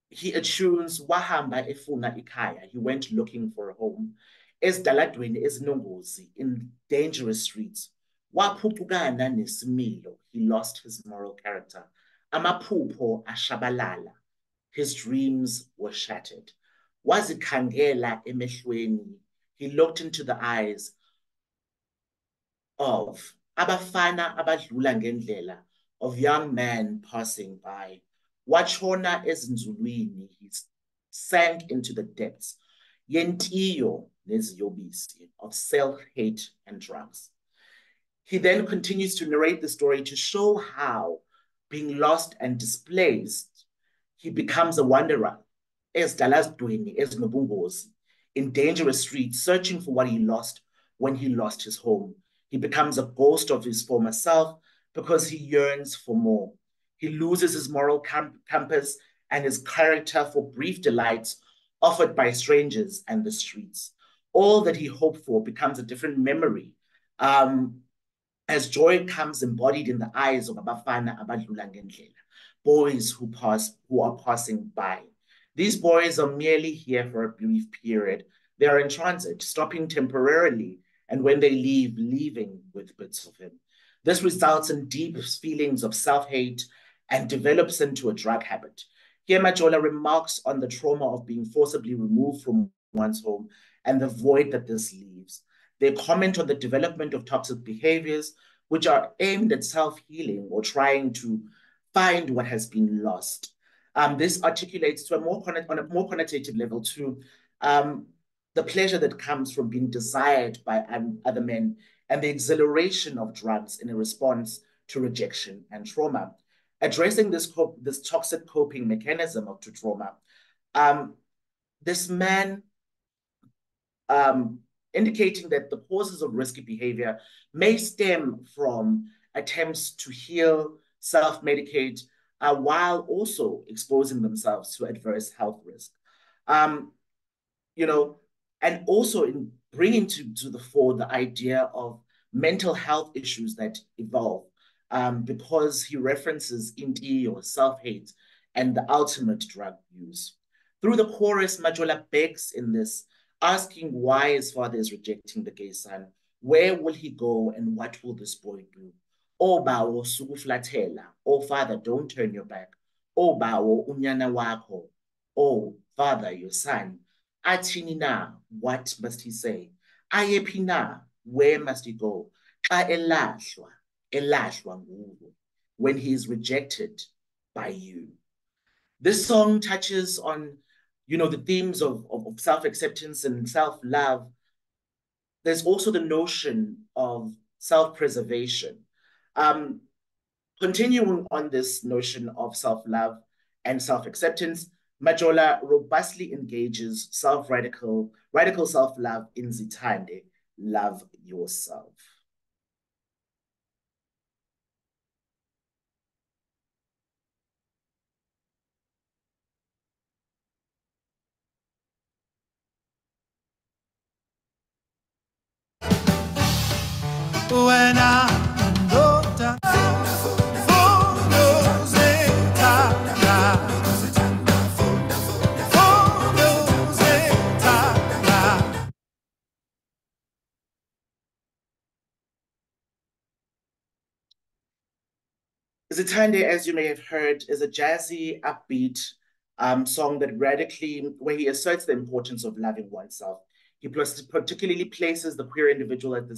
He attunes wahamba efuna ikaya. He went looking for a home. Ezidaladweni ezinongozi, in dangerous streets. Waphupukana nesimilo. He lost his moral character. Amaphupho ashabalala. His dreams were shattered. Wazikhangela emehlweni. He looked into the eyes of abafana abadlula ngendlela, of young men passing by. Wachona ezinzulwini, he sank into the depths. Yentiyo neziyobisi, of self-hate and drugs. He then continues to narrate the story to show how, being lost and displaced, he becomes a wanderer, in dangerous streets, searching for what he lost when he lost his home. He becomes a ghost of his former self because he yearns for more. He loses his moral compass and his character for brief delights offered by strangers and the streets. All that he hoped for becomes a different memory as joy comes embodied in the eyes of abafana abadlula ngendlela, boys who are passing by. These boys are merely here for a brief period. They are in transit, stopping temporarily, and when they leave, leaving with bits of him. This results in deep feelings of self-hate and develops into a drug habit. Here, Majola remarks on the trauma of being forcibly removed from one's home and the void that this leaves. They comment on the development of toxic behaviors, which are aimed at self-healing or trying to find what has been lost. This articulates to on a more connotative level to the pleasure that comes from being desired by other men and the exhilaration of drugs in a response to rejection and trauma. Addressing this toxic coping mechanism of trauma, this man indicating that the causes of risky behavior may stem from attempts to heal, self-medicate, while also exposing themselves to adverse health risk. You know, and also in bringing to the fore the idea of mental health issues that evolve, because he references inti or self-hate and the ultimate drug use. Through the chorus, Majola begs in this, asking why his father is rejecting the gay son. Where will he go and what will this boy do? Oh, bawo sukuflatela. Oh, father, don't turn your back. Oh, bawo unyana wako. Oh, father, your son. Athini na, what must he say? Ayephi na, where must he go? Xa elahlwa nguwe, when he is rejected by you. This song touches on, you know, the themes of self-acceptance and self-love. There's also the notion of self-preservation. Continuing on this notion of self-love and self-acceptance, Majola robustly engages radical self-love in Zithande, Love Yourself. When Zithande, as you may have heard, is a jazzy, upbeat song that where he asserts the importance of loving oneself. He particularly places the queer individual at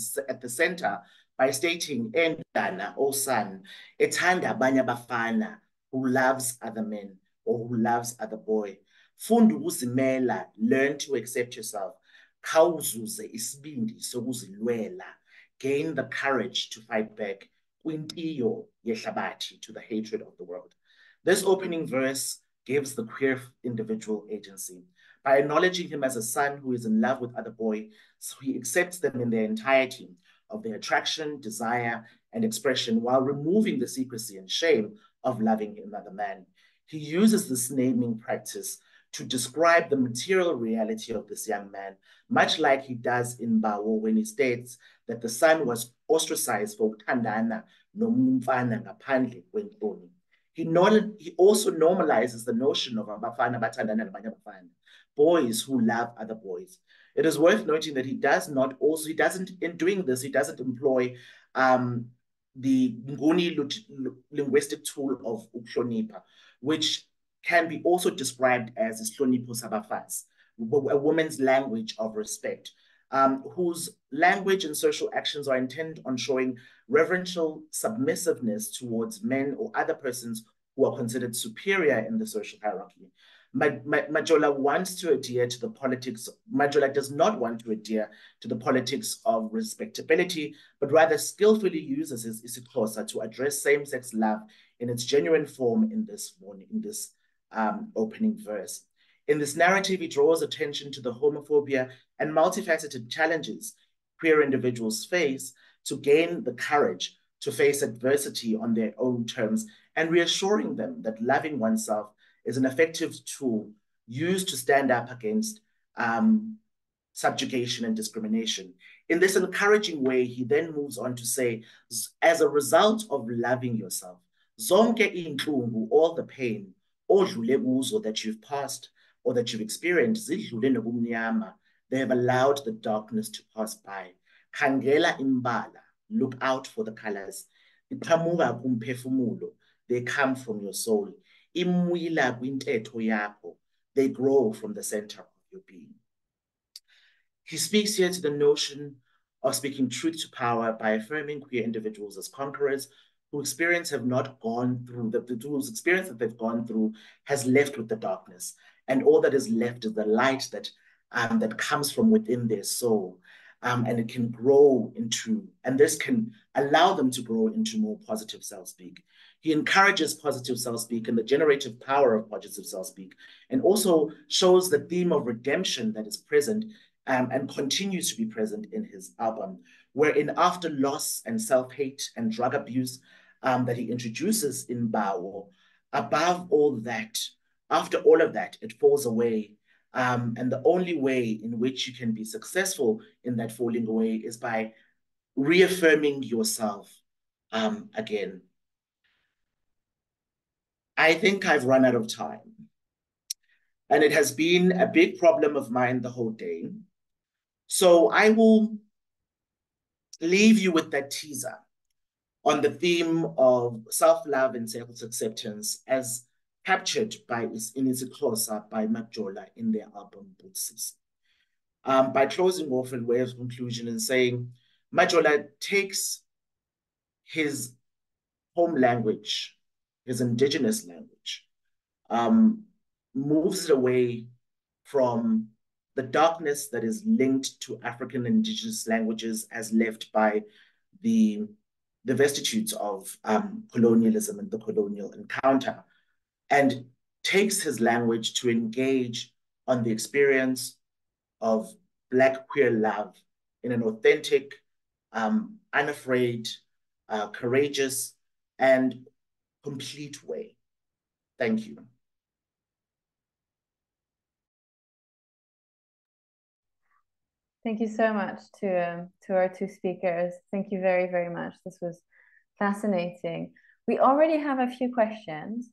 the center by stating, Endana, O son, ethanda abanye abafana, who loves other men or who loves other boy. Funda ukuzimela, learn to accept yourself. Khawuzuze isibindi sokuzilwela, gain the courage to fight back. Kwintiyo yehlabathi, to the hatred of the world. This opening verse gives the queer individual agency. By acknowledging him as a son who is in love with other boy, so he accepts them in their entirety of their attraction, desire, and expression, while removing the secrecy and shame of loving another man. He uses this naming practice to describe the material reality of this young man, much like he does in Bawo when he states that the son was ostracized for uthandana nomunye umfana ngaphandle kwentloni. He also normalizes the notion of abafana bathandana nabanye abafana, boys who love other boys. It is worth noting that in doing this, he doesn't employ the Nguni linguistic tool of uklonipa, which can be also described as Islonipo Sabafas, a woman's language of respect, whose language and social actions are intended on showing reverential submissiveness towards men or other persons who are considered superior in the social hierarchy. Majola wants to adhere to the politics. Majola does not want to adhere to the politics of respectability, but rather skillfully uses his isiXhosa to address same-sex love in its genuine form in this opening verse. In this narrative, he draws attention to the homophobia and multifaceted challenges queer individuals face to gain the courage to face adversity on their own terms, and reassuring them that loving oneself is an effective tool used to stand up against subjugation and discrimination. In this encouraging way, he then moves on to say, as a result of loving yourself, zonke inhlungu, all the pain, odlule kuzo that you've passed or that you've experienced, zidlule nobumnyama, they have allowed the darkness to pass by. Khangela imbala, look out for the colors. Iqhamuka kumphefumulo, they come from your soul. Imwila kwintetho yakho, they grow from the center of your being. He speaks here to the notion of speaking truth to power by affirming queer individuals as conquerors whose experience have not gone through, whose experience that they've gone through has left with the darkness. And all that is left is the light that, that comes from within their soul. And it can grow into, and this can allow them to grow into more positive self-speak. He encourages positive self-speak and the generative power of positive self-speak, and also shows the theme of redemption that is present and continues to be present in his album, wherein after loss and self-hate and drug abuse that he introduces in Bawo, above all that, after all of that, it falls away. And the only way in which you can be successful in that falling away is by reaffirming yourself again. I think I've run out of time. And it has been a big problem of mine the whole day. So I will leave you with that teaser on the theme of self-love and self-acceptance as captured by Intersectional by Majola in their album Bootsisi. By closing off in way of conclusion and saying, Majola takes his home language, his indigenous language, moves it away from the darkness that is linked to African indigenous languages as left by the vestiges of colonialism and the colonial encounter, and takes his language to engage on the experience of Black queer love in an authentic, unafraid, courageous, and complete way. Thank you. Thank you so much to our two speakers. Thank you very, very much. This was fascinating. We already have a few questions.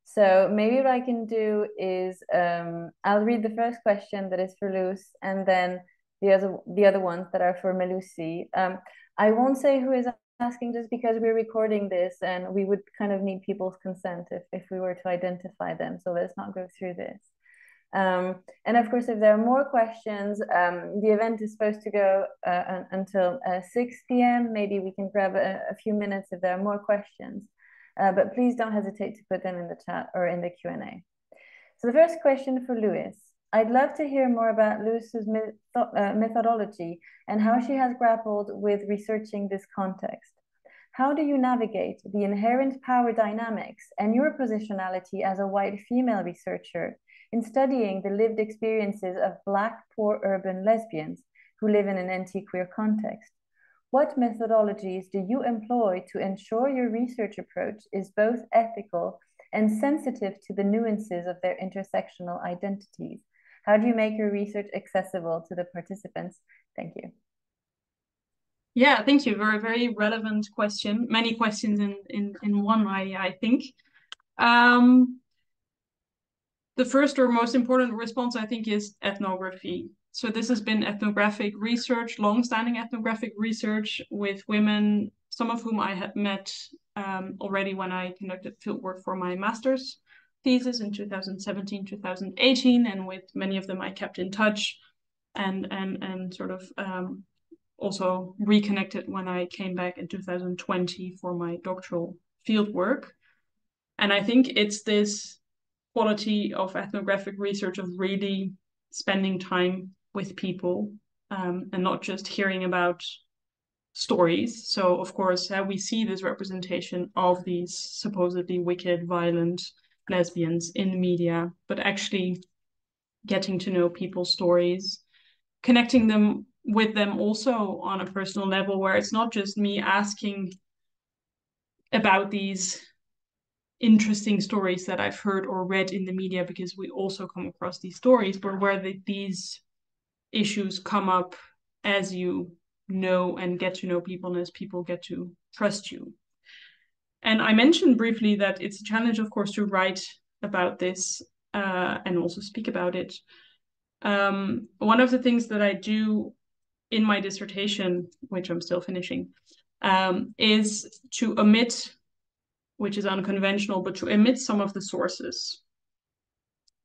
So maybe what I can do is I'll read the first question that is for Luz, and then the other ones that are for Melusi. I won't say who is asking just because we're recording this and we would kind of need people's consent if we were to identify them. So let's not go through this. And of course, if there are more questions, the event is supposed to go until 6 p.m. Maybe we can grab a few minutes if there are more questions. But please don't hesitate to put them in the chat or in the Q&A. So the first question for Louis. I'd love to hear more about Louis's methodology and how she has grappled with researching this context. How do you navigate the inherent power dynamics and your positionality as a white female researcher in studying the lived experiences of Black, poor urban lesbians who live in an anti-queer context? What methodologies do you employ to ensure your research approach is both ethical and sensitive to the nuances of their intersectional identities? How do you make your research accessible to the participants? Thank you. Yeah, thank you. Very, very relevant question. Many questions in one, I think. The first or most important response, I think, is ethnography. So this has been ethnographic research, long-standing ethnographic research with women, some of whom I had met already when I conducted fieldwork for my master's thesis in 2017, 2018, and with many of them I kept in touch and sort of also reconnected when I came back in 2020 for my doctoral fieldwork. And I think it's this quality of ethnographic research of really spending time with people and not just hearing about stories. So of course, we see this representation of these supposedly wicked, violent lesbians in media, but actually getting to know people's stories, connecting them with them also on a personal level, where it's not just me asking about these interesting stories that I've heard or read in the media, because we also come across these stories, but where these issues come up as you know and get to know people and as people get to trust you. And I mentioned briefly that it's a challenge, of course, to write about this and also speak about it. One of the things that I do in my dissertation, which I'm still finishing, is to omit, which is unconventional, but to omit some of the sources.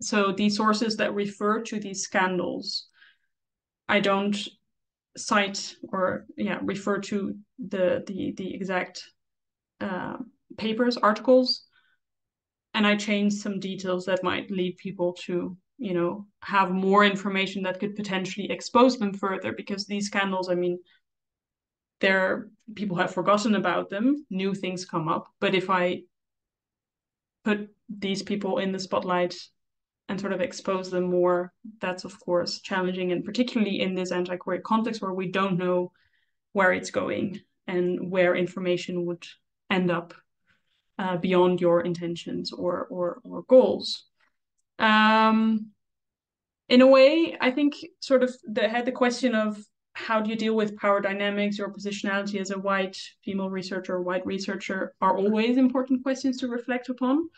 So the sources that refer to these scandals I don't cite or refer to the exact papers, articles, and I change some details that might lead people to, have more information that could potentially expose them further, because these scandals, I mean, people have forgotten about them, new things come up. But if I put these people in the spotlight and sort of expose them more, that's of course challenging, and particularly in this anti-queer context where we don't know where it's going and where information would end up beyond your intentions or goals. In a way, I think sort of the question of how do you deal with power dynamics or positionality as a white female researcher or white researcher are always important questions to reflect upon,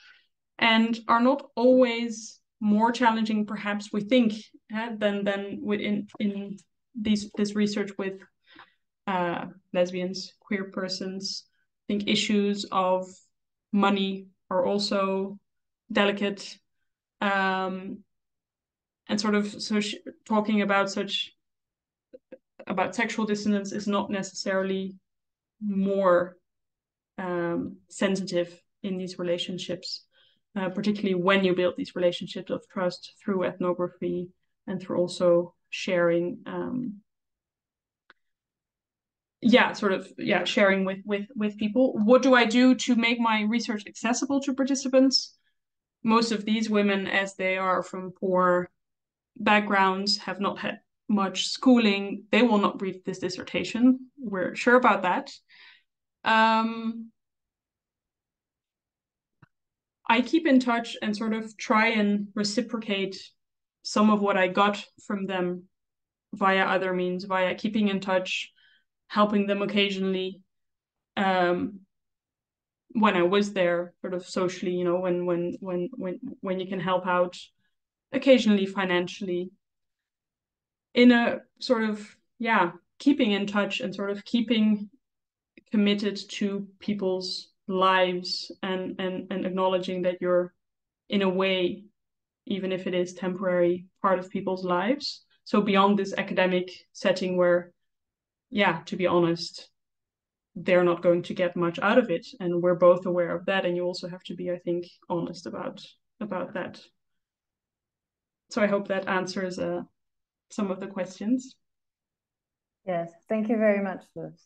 and are not always more challenging, perhaps we think, than within in this research with lesbians, queer persons. I think issues of money are also delicate, and sort of talking about sexual dissonance is not necessarily more sensitive in these relationships, particularly when you build these relationships of trust through ethnography and through also sharing sharing with people. What do I do to make my research accessible to participants? Most of these women, as they are from poor backgrounds, have not had much schooling. They will not read this dissertation. We're sure about that. I keep in touch and sort of try and reciprocate some of what I got from them via other means, via keeping in touch, helping them occasionally when I was there, sort of socially, when you can help out occasionally financially, in a sort of keeping in touch and sort of keeping committed to people's lives and acknowledging that you're, in a way, even if it is temporary, part of people's lives. So beyond this academic setting where, to be honest, they're not going to get much out of it, and we're both aware of that, and you also have to be, I think, honest about that. So I hope that answers some of the questions. Yes, thank you very much, Luz.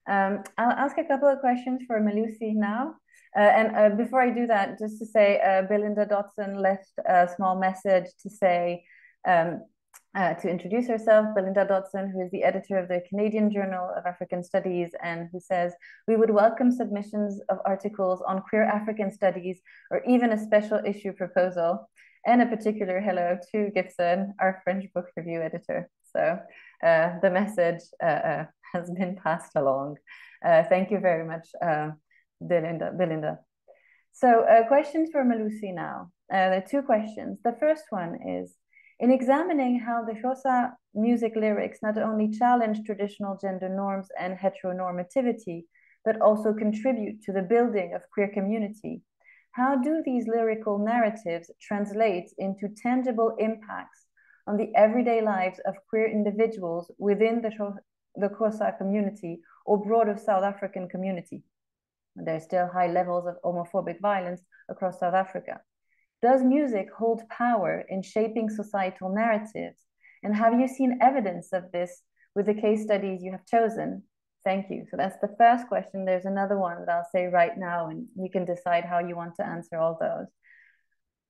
I'll ask a couple of questions for Melusi now. And before I do that, just to say, Belinda Dotson left a small message to say, to introduce herself, Belinda Dotson, who is the editor of the Canadian Journal of African Studies, and who says, we would welcome submissions of articles on queer African studies, or even a special issue proposal, and a particular hello to Gibson, our French book review editor. So the message has been passed along. Thank you very much, Belinda. So questions for Melusi now. There are two questions. The first one is, in examining how the Xhosa music lyrics not only challenge traditional gender norms and heteronormativity, but also contribute to the building of queer community, how do these lyrical narratives translate into tangible impacts on the everyday lives of queer individuals within the Xhosa community or broader South African community? There's still high levels of homophobic violence across South Africa. Does music hold power in shaping societal narratives? And have you seen evidence of this with the case studies you have chosen? Thank you. So that's the first question. There's another one that I'll say right now, and you can decide how you want to answer all those.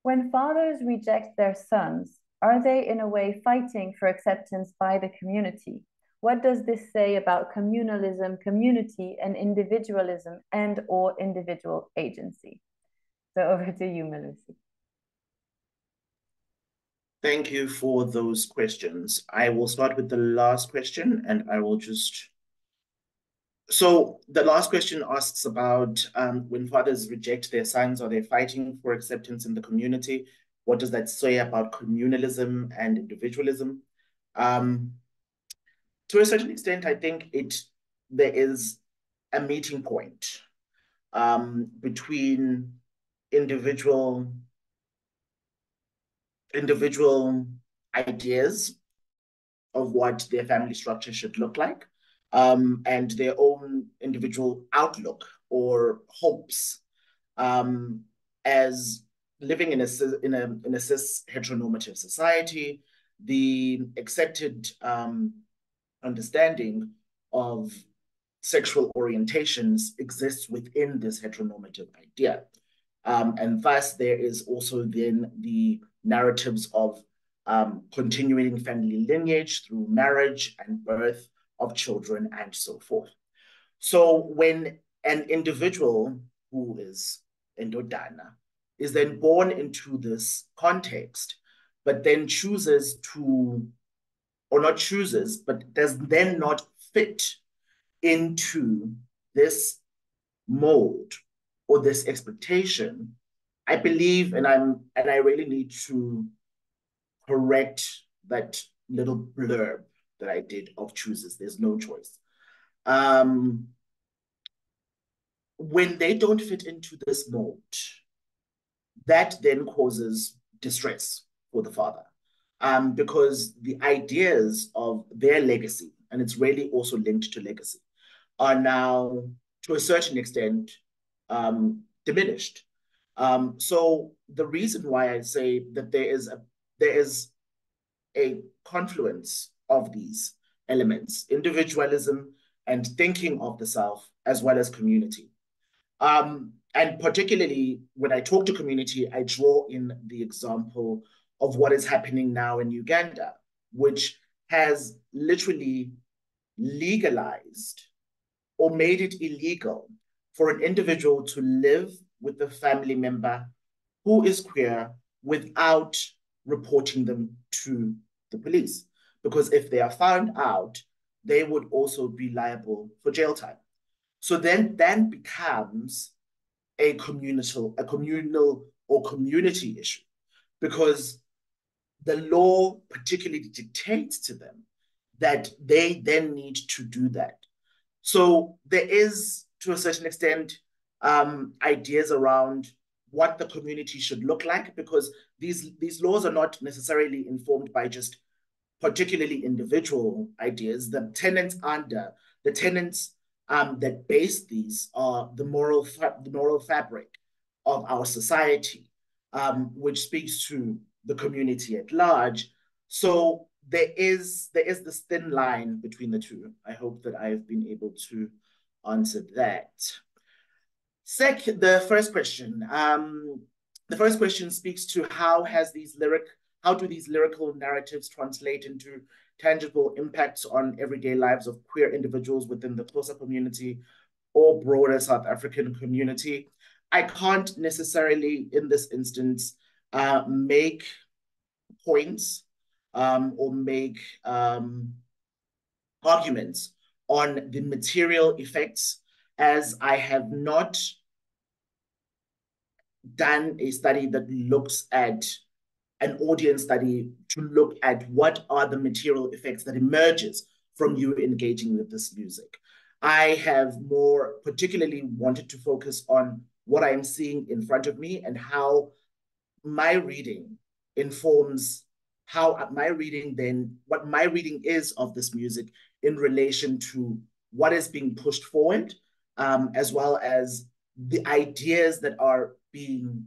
When fathers reject their sons, are they in a way fighting for acceptance by the community? What does this say about communalism, community, and individualism and/or individual agency? So over to you, Melusi. Thank you for those questions. I will start with the last question, and I will just... So the last question asks about when fathers reject their sons, are they fighting for acceptance in the community? What does that say about communalism and individualism? To a certain extent, I think there is a meeting point between individual ideas of what their family structure should look like, and their own individual outlook or hopes as living in a cis heteronormative society. The accepted understanding of sexual orientations exists within this heteronormative idea. And thus, there is also then the narratives of continuing family lineage through marriage and birth of children and so forth. So when an individual who is endodana is then born into this context, but then chooses to, or not chooses, but does then not fit into this mold or this expectation, I believe, and I really need to correct that little blurb that I did of chooses. There's no choice. When they don't fit into this mold, that then causes distress for the father, because the ideas of their legacy, and it's really also linked to legacy, are now, to a certain extent, diminished. So the reason why I say that there is a confluence of these elements, individualism and thinking of the self, as well as community. And particularly when I talk to community, I draw in the example of what is happening now in Uganda, which has literally legalized or made it illegal for an individual to live with a family member who is queer without reporting them to the police. Because if they are found out, they would also be liable for jail time. So then becomes a communal or community issue, because the law particularly dictates to them that they then need to do that. So there is, to a certain extent, ideas around what the community should look like, because these laws are not necessarily informed by just particularly individual ideas. The tenets that base these are the moral fabric of our society, which speaks to the community at large. So there is this thin line between the two. I hope that I've been able to answer that. The first question. The first question speaks to how do these lyrical narratives translate into tangible impacts on everyday lives of queer individuals within the Xhosa community or broader South African community. I can't necessarily, in this instance, make points or make arguments on the material effects, as I have not done a study that looks at an audience study to look at what are the material effects that emerges from you engaging with this music. I have more particularly wanted to focus on what I'm seeing in front of me and how my reading informs what my reading is of this music in relation to what is being pushed forward, as well as the ideas that are being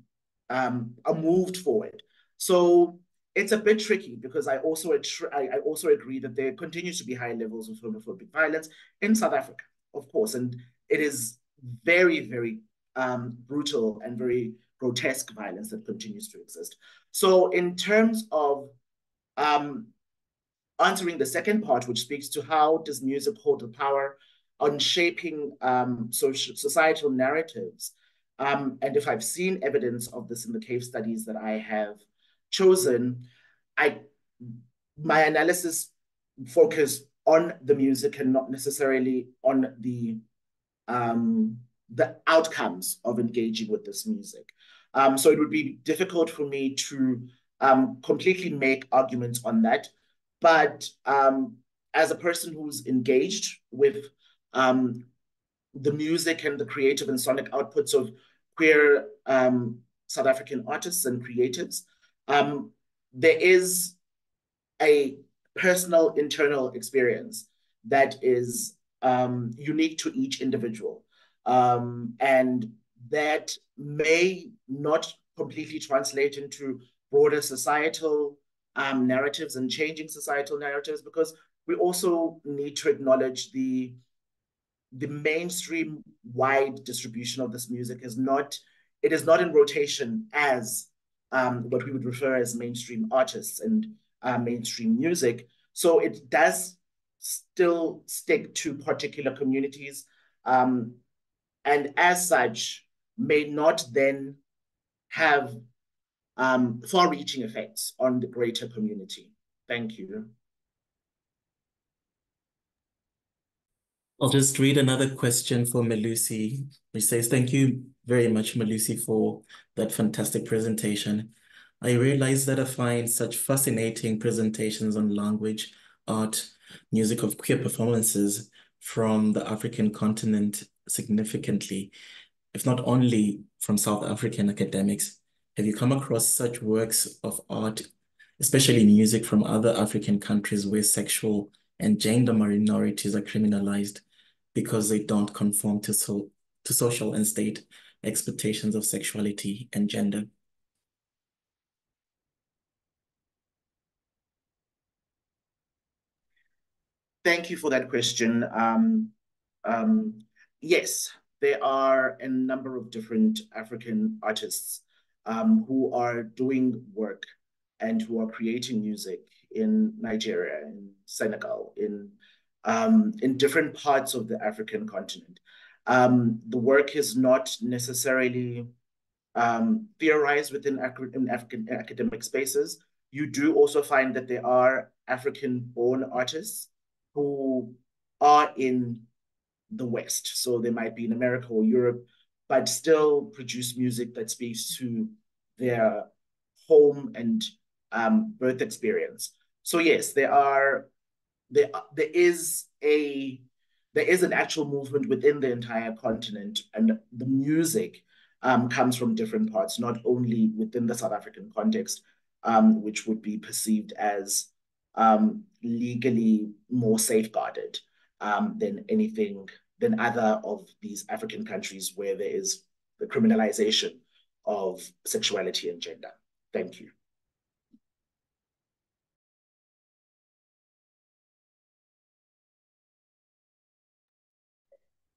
are moved forward. So it's a bit tricky, because I also agree that there continues to be high levels of homophobic violence in South Africa, of course, and it is very, very brutal and very grotesque violence that continues to exist. So in terms of answering the second part, which speaks to how does music hold the power on shaping societal narratives, and if I've seen evidence of this in the case studies that I have chosen, my analysis focused on the music and not necessarily on the outcomes of engaging with this music. So it would be difficult for me to completely make arguments on that. But as a person who's engaged with the music and the creative and sonic outputs of queer South African artists and creatives, there is a personal internal experience that is unique to each individual. And that may not completely translate into broader societal narratives and changing societal narratives, because we also need to acknowledge the mainstream wide distribution of this music is not in rotation as what we would refer as mainstream artists and mainstream music. So it does still stick to particular communities, and as such may not then have far-reaching effects on the greater community. Thank you. I'll just read another question for Melusi, which says, thank you very much, Melusi, for that fantastic presentation. I realize that I find such fascinating presentations on language, art, music of queer performances from the African continent significantly, if not only from South African academics. Have you come across such works of art, especially music from other African countries where sexual and gender minorities are criminalized because they don't conform to social and state expectations of sexuality and gender? Thank you for that question. Yes, there are a number of different African artists who are doing work and who are creating music in Nigeria, in Senegal, in different parts of the African continent. The work is not necessarily theorized within African academic spaces. You do also find that there are African-born artists who are in the West. So they might be in America or Europe, but still produce music that speaks to their home and birth experience. So yes, there is an actual movement within the entire continent, and the music comes from different parts, not only within the South African context, which would be perceived as legally more safeguarded than other of these African countries where there is the criminalization of sexuality and gender. Thank you.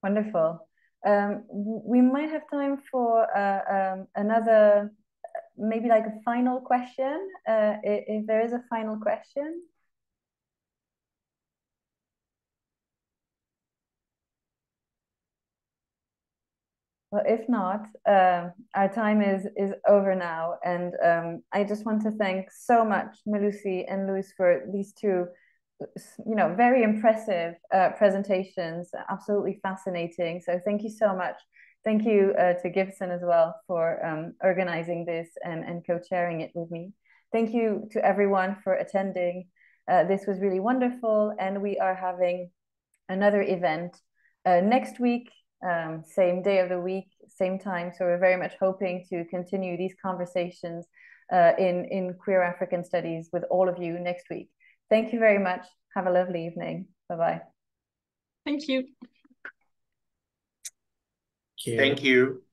Wonderful. We might have time for another, maybe like a final question, if there is a final question. Well, if not, our time is over now, and I just want to thank so much Melusi and Luis for these two, very impressive presentations, absolutely fascinating. So thank you so much. Thank you to Gibson as well for organizing this and co-chairing it with me. Thank you to everyone for attending. This was really wonderful, and we are having another event next week. Same day of the week, same time. So we're very much hoping to continue these conversations in Queer African Studies with all of you next week. Thank you very much. Have a lovely evening. Bye-bye. Thank you. Thank you.